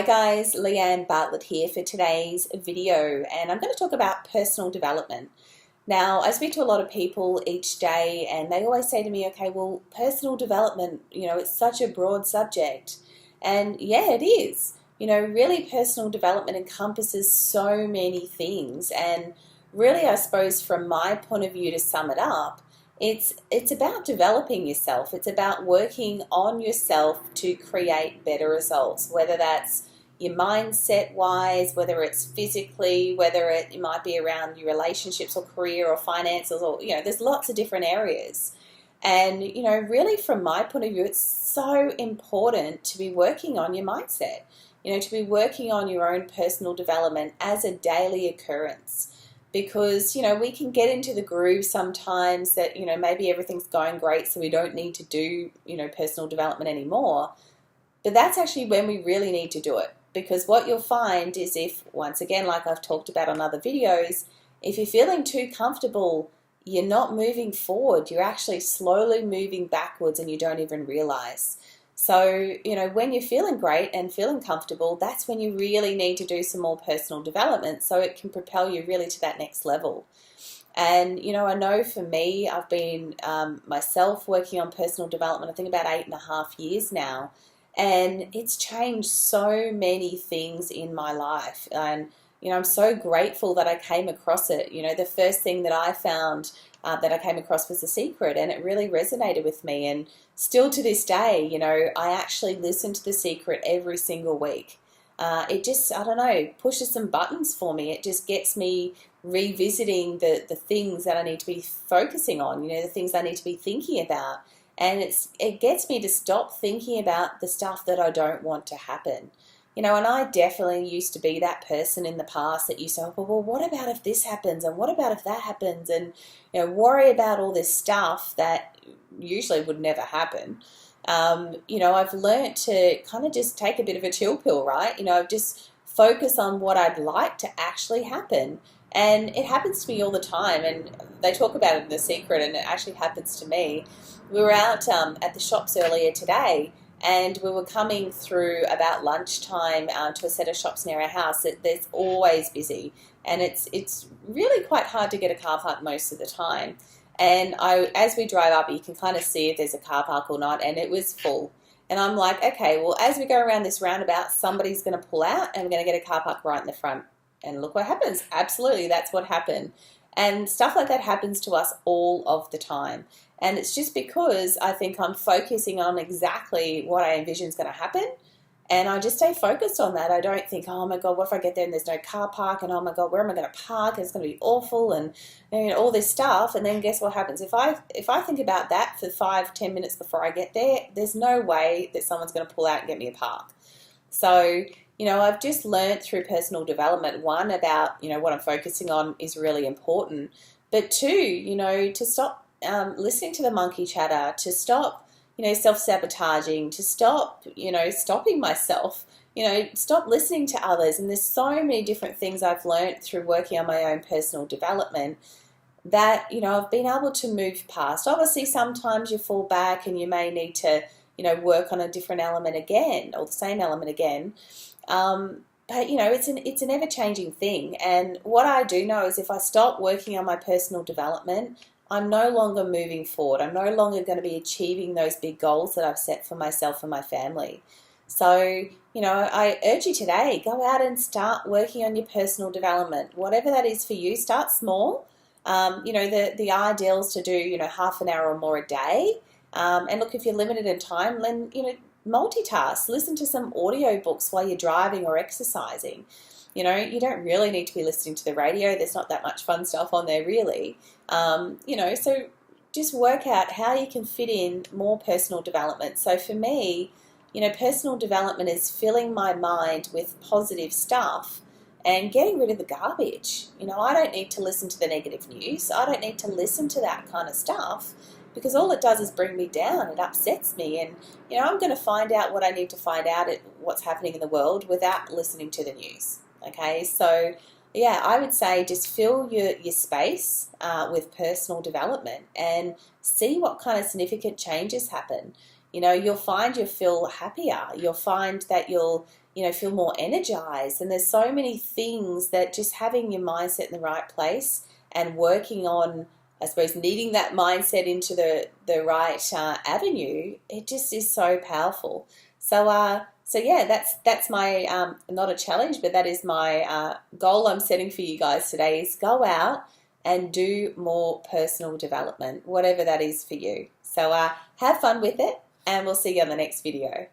Hi guys, Anne Bartlett here for today's video, and I'm going to talk about personal development. Now, I speak to a lot of people each day and they always say to me, okay, well, personal development, it's such a broad subject. And yeah, it is. Really personal development encompasses so many things, and really, I suppose from my point of view, to sum it up, it's about developing yourself. It's about working on yourself to create better results, whether that's your mindset wise, whether it's physically, whether it might be around your relationships or career or finances, or there's lots of different areas. And really from my point of view, it's so important to be working on your mindset, to be working on your own personal development as a daily occurrence. Because, we can get into the groove sometimes that, maybe everything's going great, so we don't need to do, personal development anymore. But that's actually when we really need to do it. Because what you'll find is if, once again, like I've talked about on other videos, if you're feeling too comfortable, you're not moving forward. You're actually slowly moving backwards and you don't even realize. So, when you're feeling great and feeling comfortable, that's when you really need to do some more personal development so it can propel you really to that next level. And, I know for me, I've been myself working on personal development, I think about 8.5 years now. And it's changed so many things in my life. And, I'm so grateful that I came across it. The first thing that I found that I came across was The Secret, and it really resonated with me. And still to this day, I actually listen to The Secret every single week. It just, I don't know, pushes some buttons for me. It just gets me revisiting the things that I need to be focusing on, the things I need to be thinking about. And it gets me to stop thinking about the stuff that I don't want to happen. And I definitely used to be that person in the past that used to say, well, what about if this happens? And what about if that happens? And, worry about all this stuff that usually would never happen. I've learned to kind of just take a bit of a chill pill, right? Just focus on what I'd like to actually happen. And it happens to me all the time. And they talk about it in The Secret, and it actually happens to me. We were out at the shops earlier today, and we were coming through about lunchtime to a set of shops near our house. There's always busy, and it's really quite hard to get a car park most of the time. And as we drive up, you can kind of see if there's a car park or not, and it was full. And I'm like, okay, well, as we go around this roundabout, somebody's going to pull out, and we're going to get a car park right in the front. And look what happens. Absolutely, that's what happened. And stuff like that happens to us all of the time. And it's just because I think I'm focusing on exactly what I envision is going to happen. And I just stay focused on that. I don't think, oh my God, what if I get there and there's no car park? And oh my God, where am I going to park? It's going to be awful, and all this stuff. And then guess what happens? If I think about that for 5-10 minutes before I get there, there's no way that someone's going to pull out and get me a park. So, I've just learned through personal development, one, about, what I'm focusing on is really important. But two, to stop listening to the monkey chatter, to stop, self-sabotaging, to stop, stopping myself, stop listening to others. And there's so many different things I've learned through working on my own personal development that, I've been able to move past. Obviously, sometimes you fall back and you may need to, work on a different element again, or the same element again. But, it's an ever-changing thing. And what I do know is if I stop working on my personal development, I'm no longer moving forward. I'm no longer going to be achieving those big goals that I've set for myself and my family. So, I urge you today, go out and start working on your personal development. Whatever that is for you, start small. The ideal is to do, half an hour or more a day. And look, if you're limited in time, then, multitask. Listen to some audiobooks while you're driving or exercising. You don't really need to be listening to the radio. There's not that much fun stuff on there, really. So just work out how you can fit in more personal development. So for me, personal development is filling my mind with positive stuff and getting rid of the garbage. I don't need to listen to the negative news. I don't need to listen to that kind of stuff, because all it does is bring me down. It upsets me. And, I'm going to find out what I need to find out at what's happening in the world without listening to the news. Okay, so yeah, I would say just fill your space with personal development and see what kind of significant changes happen. you'll find you'll feel happier. You'll find that you'll, feel more energized. And there's so many things that just having your mindset in the right place and working on, I suppose, needing that mindset into the right avenue, it just is so powerful. So yeah, that's my not a challenge, but that is my goal I'm setting for you guys today, is go out and do more personal development, whatever that is for you. So have fun with it, and we'll see you on the next video.